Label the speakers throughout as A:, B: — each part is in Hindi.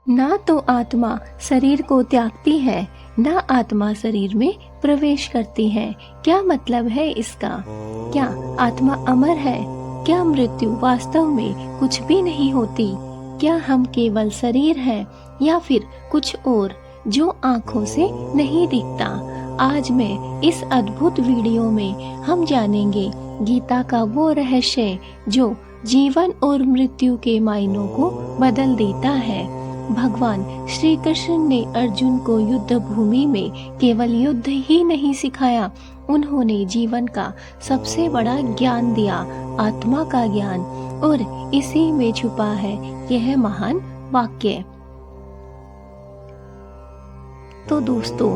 A: ना तो आत्मा शरीर को त्यागती है, ना आत्मा शरीर में प्रवेश करती है। क्या मतलब है इसका? क्या आत्मा अमर है? क्या मृत्यु वास्तव में कुछ भी नहीं होती? क्या हम केवल शरीर हैं या फिर कुछ और जो आँखों से नहीं दिखता? आज मैं इस अद्भुत वीडियो में हम जानेंगे गीता का वो रहस्य जो जीवन और मृत्यु के मायनों को बदल देता है। भगवान श्री कृष्ण ने अर्जुन को युद्ध भूमि में केवल युद्ध ही नहीं सिखाया, उन्होंने जीवन का सबसे बड़ा ज्ञान दिया, आत्मा का ज्ञान। और इसी में छुपा है यह महान वाक्य। तो दोस्तों,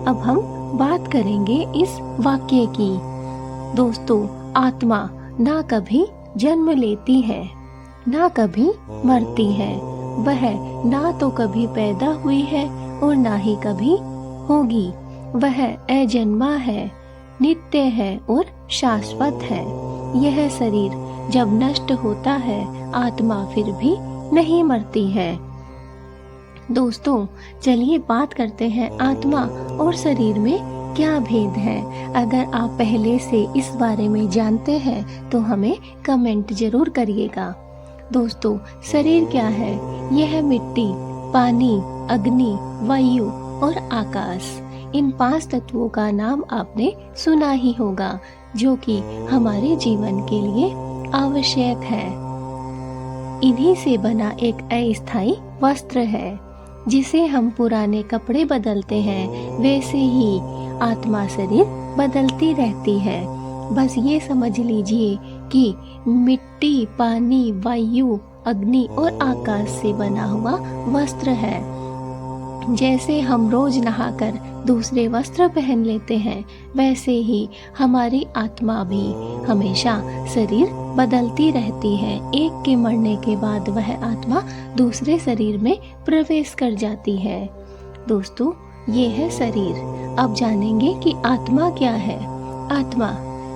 A: अब हम बात करेंगे इस वाक्य की। दोस्तों, आत्मा ना कभी जन्म लेती है, ना कभी मरती है। वह ना तो कभी पैदा हुई है और ना ही कभी होगी। वह अजन्मा है, नित्य है और शाश्वत है। यह शरीर जब नष्ट होता है, आत्मा फिर भी नहीं मरती है। दोस्तों, चलिए बात करते हैं आत्मा और शरीर में क्या भेद है। अगर आप पहले से इस बारे में जानते हैं तो हमें कमेंट जरूर करिएगा। दोस्तों, शरीर क्या है? यह मिट्टी, पानी, अग्नि, वायु और आकाश, इन 5 तत्वों का नाम आपने सुना ही होगा, जो कि हमारे जीवन के लिए आवश्यक है। इन्हीं से बना एक अस्थायी वस्त्र है, जिसे हम पुराने कपड़े बदलते हैं, वैसे ही आत्मा शरीर बदलती रहती है। बस ये समझ लीजिए कि मिट्टी, पानी, वायु, अग्नि और आकाश से बना हुआ वस्त्र है। जैसे हम रोज नहाकर दूसरे वस्त्र पहन लेते हैं, वैसे ही हमारी आत्मा भी हमेशा शरीर बदलती रहती है। एक के मरने के बाद वह आत्मा दूसरे शरीर में प्रवेश कर जाती है। दोस्तों, ये है शरीर। अब जानेंगे कि आत्मा क्या है। आत्मा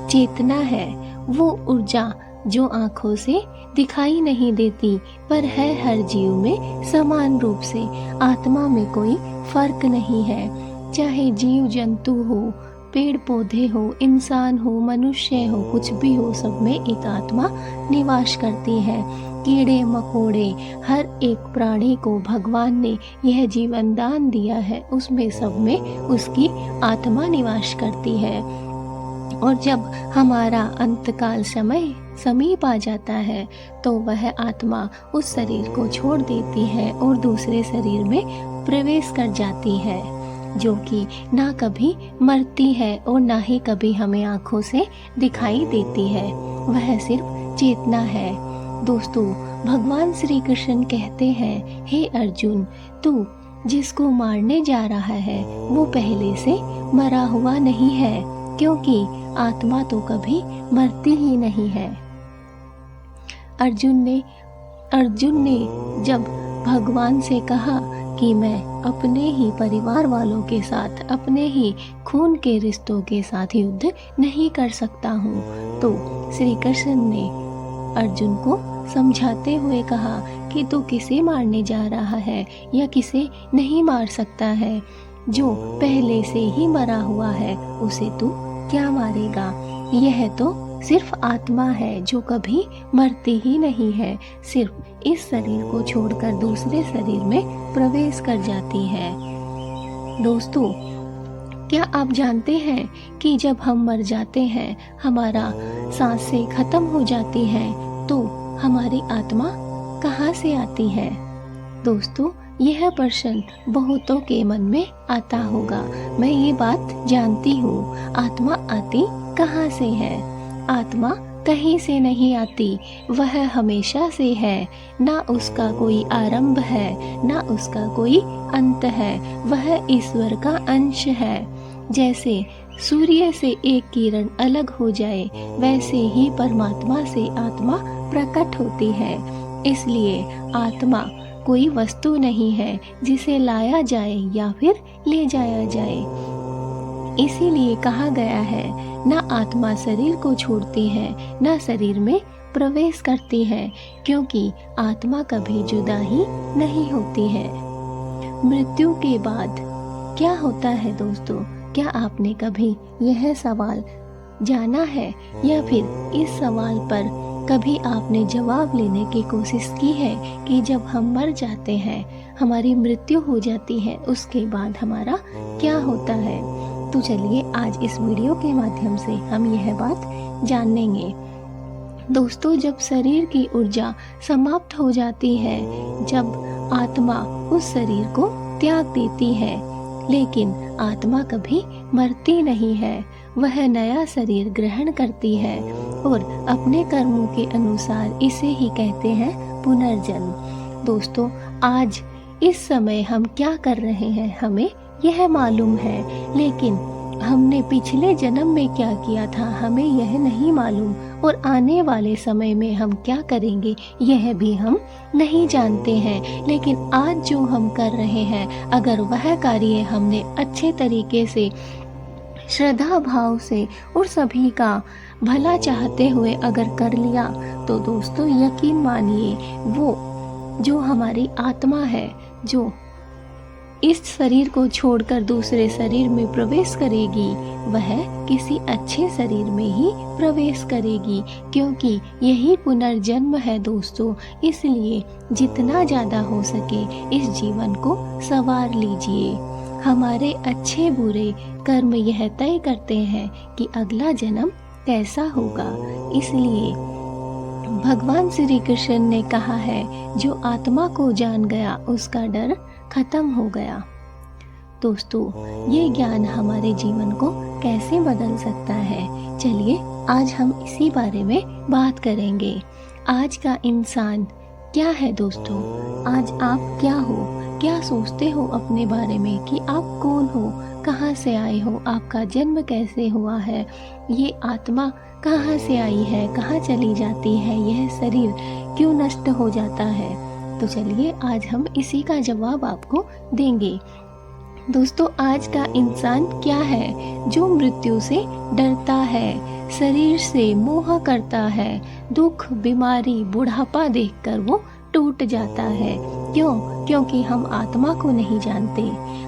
A: चेतना है, वो ऊर्जा जो आँखों से दिखाई नहीं देती पर है हर जीव में समान रूप से। आत्मा में कोई फर्क नहीं है, चाहे जीव जंतु हो, पेड़ पौधे हो, इंसान हो, मनुष्य हो, कुछ भी हो, सब में एक आत्मा निवास करती है। कीड़े मकोड़े, हर एक प्राणी को भगवान ने यह जीवन दान दिया है, उसमें सब में उसकी आत्मा निवास करती है। और जब हमारा अंतकाल समय समीप आ जाता है तो वह आत्मा उस शरीर को छोड़ देती है और दूसरे शरीर में प्रवेश कर जाती है, जो कि ना कभी मरती है और ना ही कभी हमें आँखों से दिखाई देती है। वह सिर्फ चेतना है। दोस्तों, भगवान श्री कृष्ण कहते हैं, हे अर्जुन, तू जिसको मारने जा रहा है वो पहले से मरा हुआ नहीं है, क्योंकि आत्मा तो कभी मरती ही नहीं है। अर्जुन ने जब भगवान से कहा कि मैं अपने ही परिवार वालों के साथ, अपने ही खून के रिश्तों के साथ युद्ध नहीं कर सकता हूँ, तो श्री कृष्ण ने अर्जुन को समझाते हुए कहा कि तू किसे मारने जा रहा है या किसे नहीं मार सकता है। जो पहले से ही मरा हुआ है उसे तू क्या मारेगा? यह तो सिर्फ आत्मा है जो कभी मरती ही नहीं है, सिर्फ इस शरीर को छोड़कर दूसरे शरीर में प्रवेश कर जाती है। दोस्तों, क्या आप जानते हैं कि जब हम मर जाते हैं, हमारा सांसें खत्म हो जाती हैं, तो हमारी आत्मा कहाँ से आती है? दोस्तों, यह प्रश्न बहुतों के मन में आता होगा। मैं ये बात जानती हूँ, आत्मा आती कहाँ से है? आत्मा कहीं से नहीं आती, वह हमेशा से है। ना उसका कोई आरंभ है, ना उसका कोई अंत है। वह ईश्वर का अंश है। जैसे सूर्य से एक किरण अलग हो जाए, वैसे ही परमात्मा से आत्मा प्रकट होती है। इसलिए आत्मा कोई वस्तु नहीं है जिसे लाया जाए या फिर ले जाया जाए। इसीलिए कहा गया है, ना आत्मा शरीर को छोड़ती है, ना शरीर में प्रवेश करती है, क्योंकि आत्मा कभी जुदा ही नहीं होती है। मृत्यु के बाद क्या होता है दोस्तों? क्या आपने कभी यह सवाल जाना है, या फिर इस सवाल पर कभी आपने जवाब लेने की कोशिश की है कि जब हम मर जाते हैं, हमारी मृत्यु हो जाती है, उसके बाद हमारा क्या होता है? तो चलिए आज इस वीडियो के माध्यम से हम यह बात जान लेंगे। दोस्तों, जब शरीर की ऊर्जा समाप्त हो जाती है, जब आत्मा उस शरीर को त्याग देती है, लेकिन आत्मा कभी मरती नहीं है। वह नया शरीर ग्रहण करती है और अपने कर्मों के अनुसार इसे ही कहते हैं पुनर्जन्म। दोस्तों, आज इस समय हम क्या कर रहे हैं हमें यह मालूम है, लेकिन हमने पिछले जन्म में क्या किया था हमें यह नहीं मालूम, और आने वाले समय में हम क्या करेंगे यह भी हम नहीं जानते हैं। लेकिन आज जो हम कर रहे हैं, अगर वह कार्य हमने अच्छे तरीके से, श्रद्धा भाव से और सभी का भला चाहते हुए अगर कर लिया, तो दोस्तों यकीन मानिए, वो जो हमारी आत्मा है, जो इस शरीर को छोड़कर दूसरे शरीर में प्रवेश करेगी, वह किसी अच्छे शरीर में ही प्रवेश करेगी, क्योंकि यही पुनर्जन्म है दोस्तों। इसलिए जितना ज़्यादा हो सके इस जीवन को संवार लीजिए। हमारे अच्छे बुरे कर्म यह तय करते हैं कि अगला जन्म कैसा होगा। इसलिए भगवान श्री कृष्ण ने कहा है, जो आत्मा को जान गया उसका डर खत्म हो गया। दोस्तों, ये ज्ञान हमारे जीवन को कैसे बदल सकता है, चलिए आज हम इसी बारे में बात करेंगे। आज का इंसान क्या है दोस्तों? आज आप क्या हो? क्या सोचते हो अपने बारे में कि आप कौन हो, कहाँ से आए हो, आपका जन्म कैसे हुआ है, ये आत्मा कहाँ से आई है, कहाँ चली जाती है, यह शरीर क्यों नष्ट हो जाता है? तो चलिए आज हम इसी का जवाब आपको देंगे। दोस्तों, आज का इंसान क्या है? जो मृत्यु से डरता है, शरीर से मोह करता है, दुख, बीमारी, बुढ़ापा देखकर वो टूट जाता है। क्यों? क्योंकि हम आत्मा को नहीं जानते।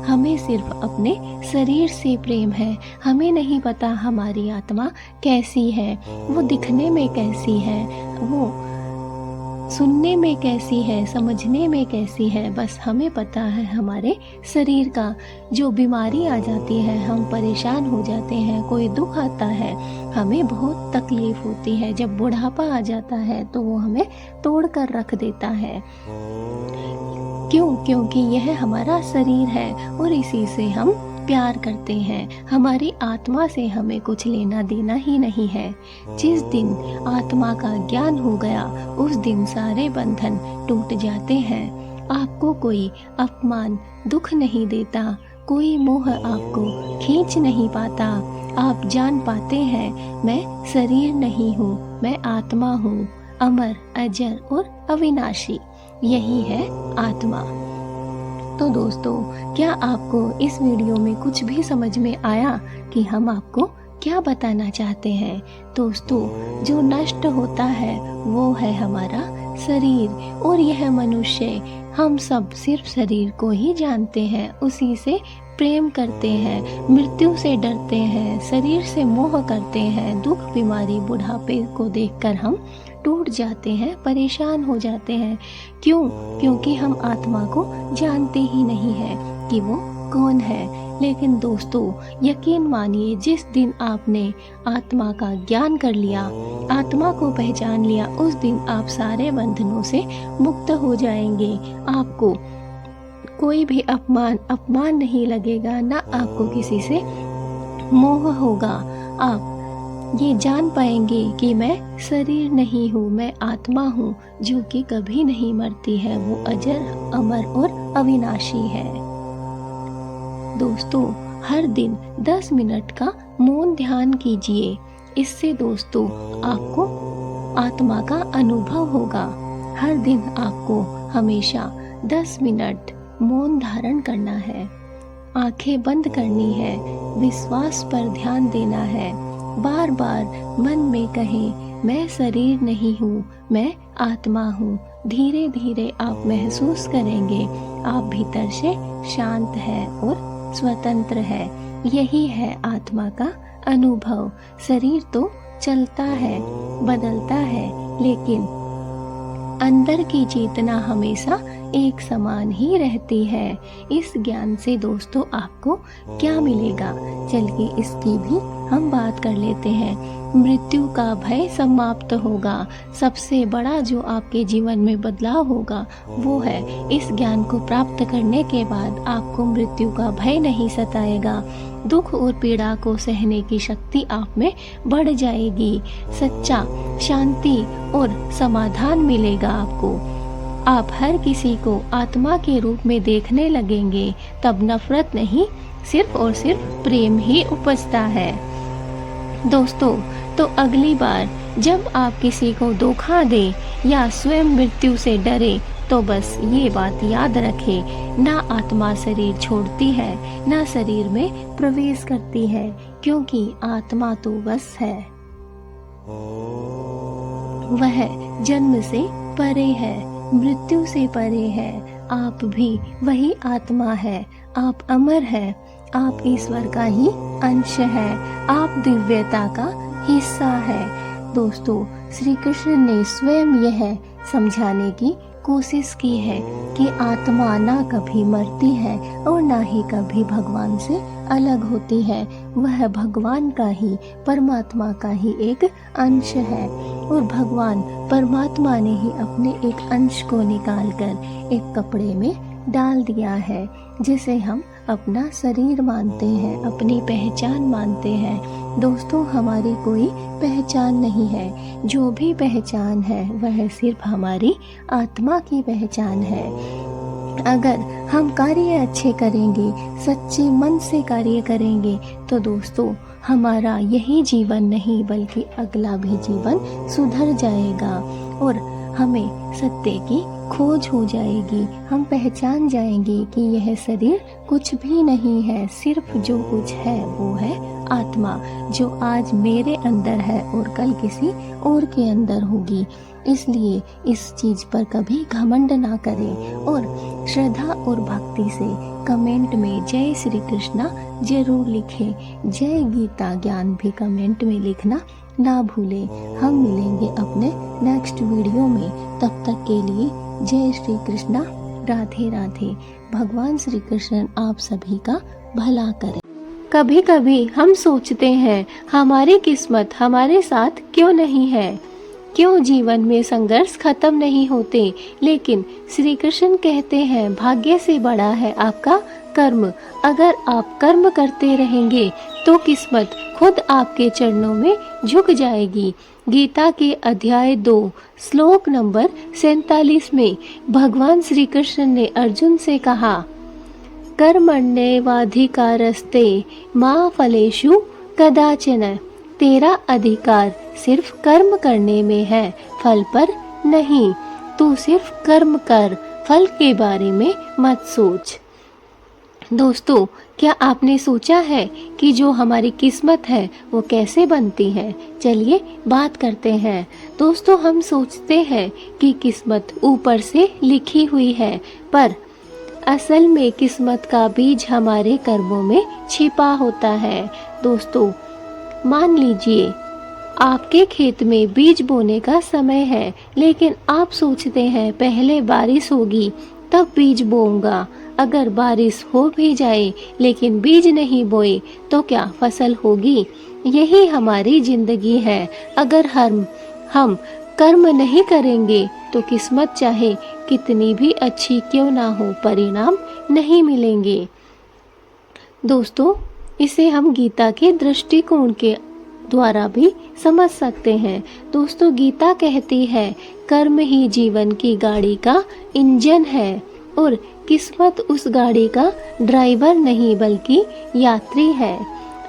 A: हमें सिर्फ अपने शरीर से प्रेम है। हमें नहीं पता हमारी आत्मा कैसी है, वो दिखने में कैसी है, वो सुनने में कैसी है, समझने में कैसी है। बस हमें पता है हमारे शरीर का। जो बीमारी आ जाती है, हम परेशान हो जाते हैं, कोई दुख आता है, हमें बहुत तकलीफ होती है। जब बुढ़ापा आ जाता है तो वो हमें तोड़ कर रख देता है। क्यों? क्योंकि यह हमारा शरीर है और इसी से हम प्यार करते हैं। हमारी आत्मा से हमें कुछ लेना देना ही नहीं है। जिस दिन आत्मा का ज्ञान हो गया, उस दिन सारे बंधन टूट जाते हैं। आपको कोई अपमान, दुख नहीं देता, कोई मोह आपको खींच नहीं पाता। आप जान पाते हैं, मैं शरीर नहीं हूँ, मैं आत्मा हूँ, अमर, अजर और अविनाशी। यही है आत्मा। तो दोस्तों, क्या आपको इस वीडियो में कुछ भी समझ में आया कि हम आपको क्या बताना चाहते हैं? दोस्तों, जो नष्ट होता है वो है हमारा शरीर, और यह मनुष्य, हम सब सिर्फ शरीर को ही जानते हैं, उसी से प्रेम करते हैं, मृत्यु से डरते हैं, शरीर से मोह करते हैं। दुख, बीमारी, बुढ़ापे को देखकर हम टूट जाते हैं, परेशान हो जाते हैं। क्यों? क्योंकि हम आत्मा को जानते ही नहीं है कि वो कौन है। लेकिन दोस्तों, यकीन मानिए, जिस दिन आपने आत्मा का ज्ञान कर लिया, आत्मा को पहचान लिया, उस दिन आप सारे बंधनों से मुक्त हो जाएंगे। आपको कोई भी अपमान नहीं लगेगा, ना आपको किसी से मोह होगा। आप ये जान पाएंगे कि मैं शरीर नहीं हूँ, मैं आत्मा हूँ, जो कि कभी नहीं मरती है। वो अजर, अमर और अविनाशी है। दोस्तों, हर दिन 10 मिनट का मौन ध्यान कीजिए। इससे दोस्तों आपको आत्मा का अनुभव होगा। हर दिन आपको हमेशा 10 मिनट मौन धारण करना है, आंखें बंद करनी है, विश्वास पर ध्यान देना है, बार बार मन में कहें मैं शरीर नहीं हूँ, मैं आत्मा हूँ, धीरे धीरे आप महसूस करेंगे आप भीतर से शांत है और स्वतंत्र है। यही है आत्मा का अनुभव। शरीर तो चलता है, बदलता है, लेकिन अंदर की चेतना हमेशा एक समान ही रहती है। इस ज्ञान से दोस्तों आपको क्या मिलेगा, चलिए इसकी भी हम बात कर लेते हैं। मृत्यु का भय समाप्त होगा। सबसे बड़ा जो आपके जीवन में बदलाव होगा वो है इस ज्ञान को प्राप्त करने के बाद आपको मृत्यु का भय नहीं सताएगा। दुख और पीड़ा को सहने की शक्ति आप में बढ़ जाएगी। सच्चा शांति और समाधान मिलेगा आपको। आप हर किसी को आत्मा के रूप में देखने लगेंगे। तब नफरत नहीं, सिर्फ और सिर्फ प्रेम ही उपजता है। दोस्तों, तो अगली बार जब आप किसी को धोखा दें या स्वयं मृत्यु से डरे तो बस ये बात याद रखें, ना आत्मा शरीर छोड़ती है, ना शरीर में प्रवेश करती है, क्योंकि आत्मा तो बस है, वह जन्म से परे है, मृत्यु से परे है। आप भी वही आत्मा है, आप अमर है, आप ईश्वर का ही अंश है, आप दिव्यता का हिस्सा है। दोस्तों, श्री कृष्ण ने स्वयं यह समझाने की कोशिश की है कि आत्मा ना कभी मरती है और ना ही कभी भगवान से अलग होती है। वह भगवान का ही, परमात्मा का ही एक अंश है और भगवान परमात्मा ने ही अपने एक अंश को निकालकर एक कपड़े में डाल दिया है, जिसे हम अपना शरीर मानते हैं, अपनी पहचान मानते हैं। दोस्तों, हमारी कोई पहचान नहीं है। जो भी पहचान है वह सिर्फ हमारी आत्मा की पहचान है। अगर हम कार्य अच्छे करेंगे, सच्चे मन से कार्य करेंगे, तो दोस्तों हमारा यही जीवन नहीं बल्कि अगला भी जीवन सुधर जाएगा और हमें सत्य की खोज हो जाएगी। हम पहचान जाएंगे कि यह शरीर कुछ भी नहीं है, सिर्फ जो कुछ है वो है आत्मा, जो आज मेरे अंदर है और कल किसी और के अंदर होगी। इसलिए इस चीज पर कभी घमंड ना करें और श्रद्धा और भक्ति से कमेंट में जय श्री कृष्णा जरूर लिखें। जय गीता ज्ञान भी कमेंट में लिखना ना भूलें। हम मिलेंगे अपने नेक्स्ट वीडियो में, तब तक के लिए जय श्री कृष्णा, राधे राधे। भगवान श्री कृष्ण आप सभी का भला करें। कभी कभी हम सोचते हैं हमारी किस्मत हमारे साथ क्यों नहीं है, क्यों जीवन में संघर्ष खत्म नहीं होते, लेकिन श्री कृष्ण कहते हैं भाग्य से बड़ा है आपका कर्म। अगर आप कर्म करते रहेंगे तो किस्मत खुद आपके चरणों में झुक जाएगी। गीता के अध्याय 2 श्लोक नंबर 47 में भगवान श्री कृष्ण ने अर्जुन से कहा, कर्मण्येवाधिकारस्ते मा फलेषु कदाचन। तेरा अधिकार सिर्फ कर्म करने में है, फल पर नहीं। तू सिर्फ कर्म कर, फल के बारे में मत सोच। दोस्तों, क्या आपने सोचा है कि जो हमारी किस्मत है वो कैसे बनती है? चलिए बात करते हैं। दोस्तों, हम सोचते हैं कि किस्मत ऊपर से लिखी हुई है, पर असल में किस्मत का बीज हमारे कर्मों में छिपा होता है। दोस्तों, मान लीजिए आपके खेत में बीज बोने का समय है, लेकिन आप सोचते हैं पहले बारिश होगी तब बीज बोऊंगा। अगर बारिश हो भी जाए लेकिन बीज नहीं बोए तो क्या फसल होगी? यही हमारी जिंदगी है। अगर हम कर्म नहीं करेंगे तो किस्मत चाहे कितनी भी अच्छी क्यों ना हो, परिणाम नहीं मिलेंगे। दोस्तों, इसे हम गीता के दृष्टिकोण के द्वारा भी समझ सकते हैं। दोस्तों, गीता कहती है कर्म ही जीवन की गाड़ी का इंजन है और किस्मत उस गाड़ी का ड्राइवर नहीं बल्कि यात्री है।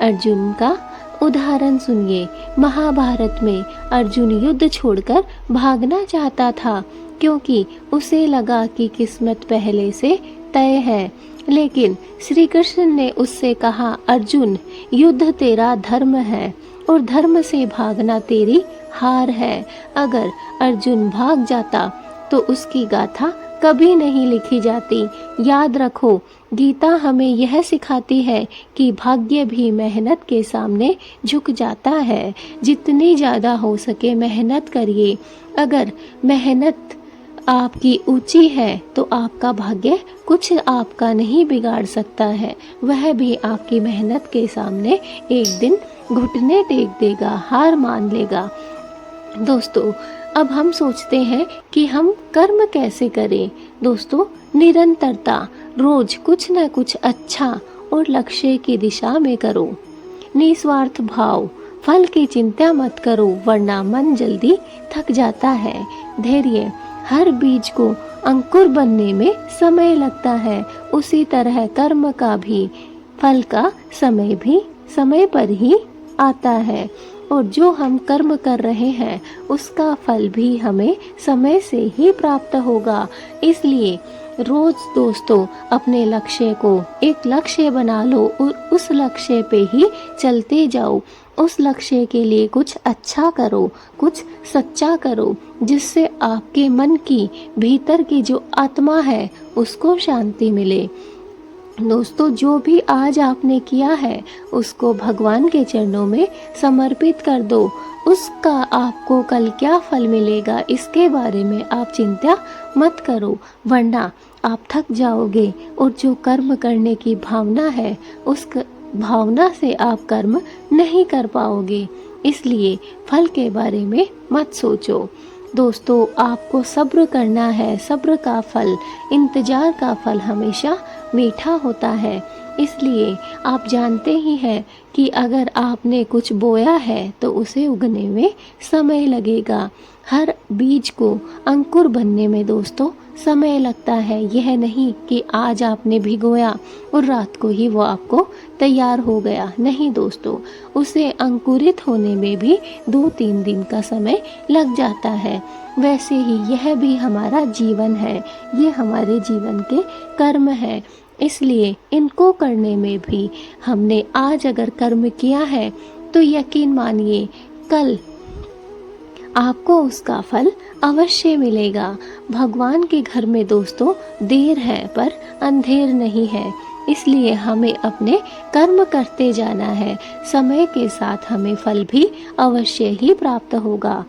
A: अर्जुन का उदाहरण सुनिए। महाभारत में अर्जुन युद्ध छोड़कर भागना चाहता था क्योंकि उसे लगा कि किस्मत पहले से तय है, लेकिन श्री कृष्ण ने उससे कहा, अर्जुन, युद्ध तेरा धर्म है और धर्म से भागना तेरी हार है। अगर अर्जुन भाग जाता तो उसकी गाथा कभी नहीं लिखी जाती। याद रखो, गीता हमें यह सिखाती है कि भाग्य भी मेहनत के सामने झुक जाता है। जितनी ज़्यादा हो सके मेहनत करिए। अगर मेहनत आपकी ऊंची है तो आपका भाग्य कुछ आपका नहीं बिगाड़ सकता है। वह भी आपकी मेहनत के सामने एक दिन घुटने टेक देगा, हार मान लेगा। दोस्तों, अब हम सोचते हैं कि हम कर्म कैसे करें। दोस्तों, निरंतरता, रोज कुछ न कुछ अच्छा और लक्ष्य की दिशा में करो। निस्वार्थ भाव, फल की चिंता मत करो वरना मन जल्दी थक जाता है। धैर्य, हर बीज को अंकुर बनने में समय लगता है, उसी तरह कर्म का भी फल का समय भी समय पर ही आता है। और जो हम कर्म कर रहे हैं उसका फल भी हमें समय से ही प्राप्त होगा। इसलिए रोज दोस्तों अपने लक्ष्य को एक लक्ष्य बना लो और उस लक्ष्य पे ही चलते जाओ। उस लक्ष्य के लिए कुछ अच्छा करो, कुछ सच्चा करो, जिससे आपके मन की भीतर की जो आत्मा है उसको शांति मिले। दोस्तों, जो भी आज आपने किया है उसको भगवान के चरणों में समर्पित कर दो। उसका आपको कल क्या फल मिलेगा इसके बारे में आप चिंता मत करो, वरना आप थक जाओगे और जो कर्म करने की भावना है उस भावना से आप कर्म नहीं कर पाओगे। इसलिए फल के बारे में मत सोचो। दोस्तों, आपको सब्र करना है। सब्र का फल, इंतजार का फल हमेशा मीठा होता है। इसलिए आप जानते ही हैं कि अगर आपने कुछ बोया है तो उसे उगने में समय लगेगा। हर बीज को अंकुर बनने में दोस्तों समय लगता है। यह नहीं कि आज आपने भिगोया और रात को ही वो आपको तैयार हो गया। नहीं दोस्तों, उसे अंकुरित होने में भी 2-3 दिन का समय लग जाता है। वैसे ही यह भी हमारा जीवन है, ये हमारे जीवन के कर्म है। इसलिए इनको करने में भी हमने आज अगर कर्म किया है तो यकीन मानिए कल आपको उसका फल अवश्य मिलेगा। भगवान के घर में दोस्तों देर है पर अंधेर नहीं है। इसलिए हमें अपने कर्म करते जाना है। समय के साथ हमें फल भी अवश्य ही प्राप्त होगा।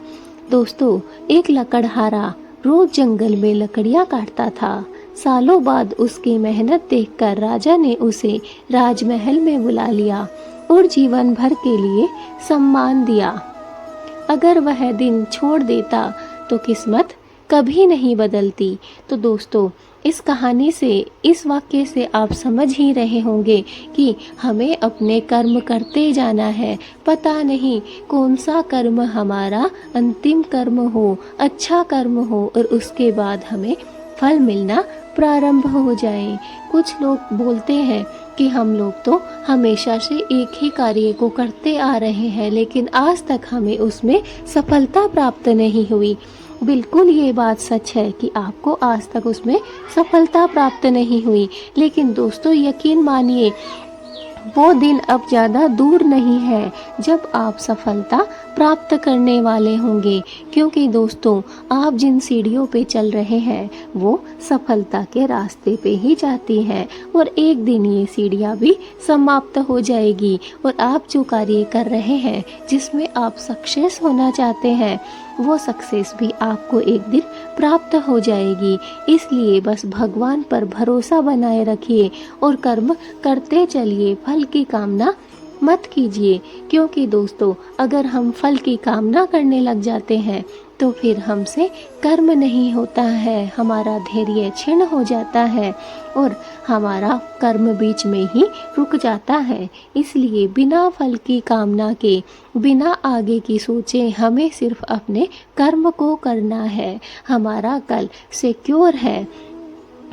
A: दोस्तों, एक लकड़हारा रोज जंगल में लकड़ियां काटता था। सालों बाद उसकी मेहनत देखकर राजा ने उसे राजमहल में बुला लिया और जीवन भर के लिए सम्मान दिया। अगर वह दिन छोड़ देता तो किस्मत कभी नहीं बदलती। तो दोस्तों, इस कहानी से, इस वाक्य से आप समझ ही रहे होंगे कि हमें अपने कर्म करते जाना है। पता नहीं कौन सा कर्म हमारा अंतिम कर्म हो, अच्छा कर्म हो और उसके बाद हमें फल मिलना प्रारंभ हो जाए। कुछ लोग बोलते हैं कि हम लोग तो हमेशा से एक ही कार्य को करते आ रहे हैं लेकिन आज तक हमें उसमें सफलता प्राप्त नहीं हुई। बिल्कुल ये बात सच है कि आपको आज तक उसमें सफलता प्राप्त नहीं हुई, लेकिन दोस्तों यकीन मानिए वो दिन अब ज़्यादा दूर नहीं है जब आप सफलता प्राप्त करने वाले होंगे। क्योंकि दोस्तों, आप जिन सीढ़ियों पे चल रहे हैं वो सफलता के रास्ते पे ही जाती हैं और एक दिन ये सीढ़ियाँ भी समाप्त हो जाएगी और आप जो कार्य कर रहे हैं, जिसमें आप सक्सेस होना चाहते हैं, वो सक्सेस भी आपको एक दिन प्राप्त हो जाएगी। इसलिए बस भगवान पर भरोसा बनाए रखिए और कर्म करते चलिए। फल की कामना मत कीजिए, क्योंकि दोस्तों अगर हम फल की कामना करने लग जाते हैं तो फिर हमसे कर्म नहीं होता है, हमारा धैर्य क्षीण हो जाता है और हमारा कर्म बीच में ही रुक जाता है। इसलिए बिना फल की कामना के, बिना आगे की सोचे हमें सिर्फ अपने कर्म को करना है। हमारा कल सिक्योर है,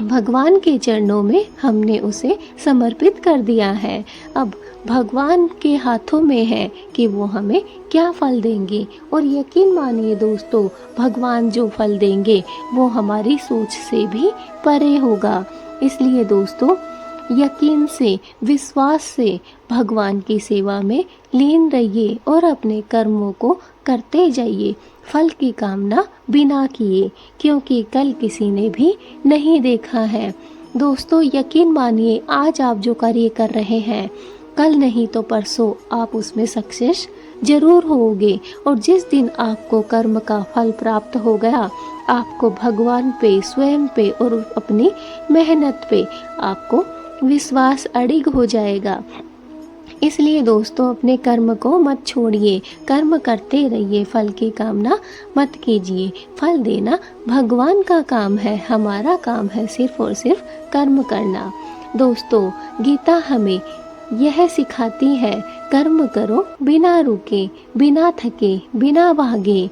A: भगवान के चरणों में हमने उसे समर्पित कर दिया है। अब भगवान के हाथों में है कि वो हमें क्या फल देंगे और यकीन मानिए दोस्तों, भगवान जो फल देंगे वो हमारी सोच से भी परे होगा। इसलिए दोस्तों यकीन से, विश्वास से भगवान की सेवा में लीन रहिए और अपने कर्मों को करते जाइए, फल की कामना बिना किए, क्योंकि कल किसी ने भी नहीं देखा है। दोस्तों यकीन मानिए, आज आप जो कार्य कर रहे हैं, कल नहीं तो परसों आप उसमें सक्सेस जरूर होगे। और जिस दिन आपको कर्म का फल प्राप्त हो गया, आपको भगवान पे, स्वयं पे और अपनी मेहनत पे आपको विश्वास अडिग हो जाएगा। इसलिए दोस्तों अपने कर्म को मत छोड़िए, कर्म करते रहिए, फल की कामना मत कीजिए। फल देना भगवान का काम है, हमारा काम है सिर्फ और सिर्फ कर्म करना। दोस्तों गीता हमें यह सिखाती है, कर्म करो बिना रुके, बिना थके, बिना भागे।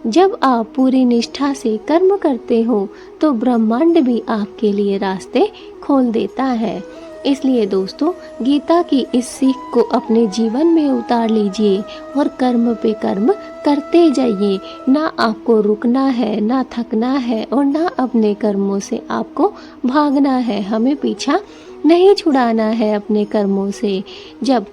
A: जब आप पूरी निष्ठा से कर्म करते हो तो ब्रह्मांड भी आपके लिए रास्ते खोल देता है। इसलिए दोस्तों गीता की इस सीख को अपने जीवन में उतार लीजिए और कर्म पे कर्म करते जाइए। ना आपको रुकना है, ना थकना है और ना अपने कर्मों से आपको भागना है। हमें पीछा नहीं छुड़ाना है अपने कर्मों से। जब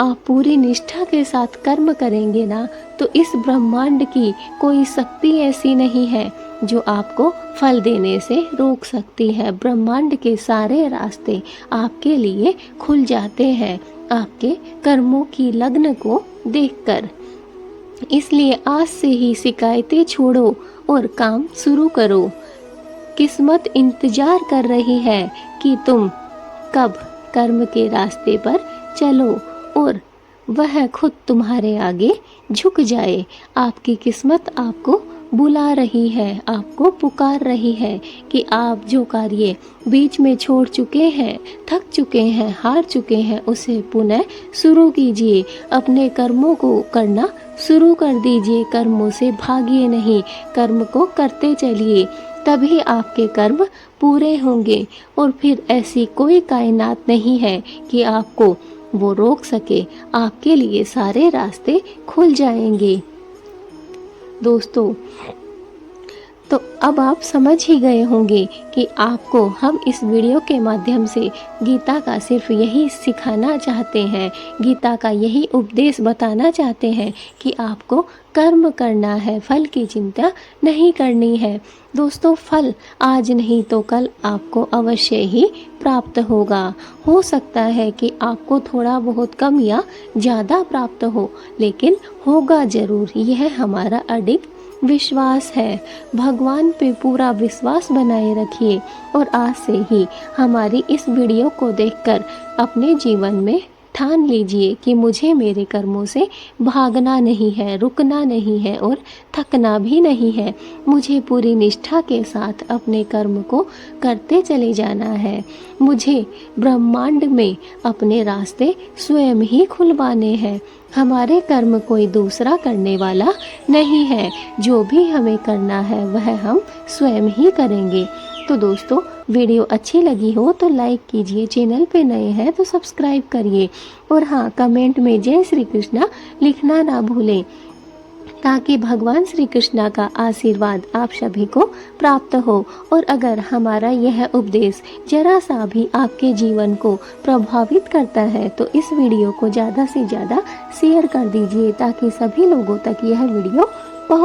A: आप पूरी निष्ठा के साथ कर्म करेंगे ना, तो इस ब्रह्मांड की कोई शक्ति ऐसी नहीं है जो आपको फल देने से रोक सकती है। ब्रह्मांड के सारे रास्ते आपके लिए खुल जाते हैं आपके कर्मों की लगन को देखकर। इसलिए आज से ही शिकायतें छोड़ो और काम शुरू करो। किस्मत इंतजार कर रही है कि तुम कब कर्म के रास्ते पर चलो और वह खुद तुम्हारे आगे झुक जाए। आपकी किस्मत आपको बुला रही है, आपको पुकार रही है कि आप जो कार्य बीच में छोड़ चुके हैं, थक चुके हैं, हार चुके हैं, उसे पुनः शुरू कीजिए। अपने कर्मों को करना शुरू कर दीजिए। कर्मों से भागिए नहीं, कर्म को करते चलिए, तभी आपके कर्म पूरे होंगे। और फिर ऐसी कोई कायनात नहीं है कि आपको वो रोक सके। आपके लिए सारे रास्ते खुल जाएंगे। दोस्तों तो अब आप समझ ही गए होंगे कि आपको हम इस वीडियो के माध्यम से गीता का सिर्फ यही सिखाना चाहते हैं, गीता का यही उपदेश बताना चाहते हैं कि आपको कर्म करना है, फल की चिंता नहीं करनी है। दोस्तों फल आज नहीं तो कल आपको अवश्य ही प्राप्त होगा। हो सकता है कि आपको थोड़ा बहुत कम या ज़्यादा प्राप्त हो, लेकिन होगा ज़रूर। यह हमारा अडिग विश्वास है। भगवान पे पूरा विश्वास बनाए रखिए और आज से ही हमारी इस वीडियो को देखकर अपने जीवन में ठान लीजिए कि मुझे मेरे कर्मों से भागना नहीं है, रुकना नहीं है और थकना भी नहीं है। मुझे पूरी निष्ठा के साथ अपने कर्म को करते चले जाना है। मुझे ब्रह्मांड में अपने रास्ते स्वयं ही खुलवाने हैं। हमारे कर्म कोई दूसरा करने वाला नहीं है। जो भी हमें करना है वह हम स्वयं ही करेंगे। तो दोस्तों वीडियो अच्छी लगी हो तो लाइक कीजिए, चैनल पे नए हैं तो सब्सक्राइब करिए और हाँ कमेंट में जय श्री कृष्णा लिखना ना भूलें, ताकि भगवान श्री कृष्णा का आशीर्वाद आप सभी को प्राप्त हो। और अगर हमारा यह उपदेश जरा सा भी आपके जीवन को प्रभावित करता है तो इस वीडियो को ज़्यादा से ज़्यादा शेयर कर दीजिए, ताकि सभी लोगों तक यह वीडियो पहुँच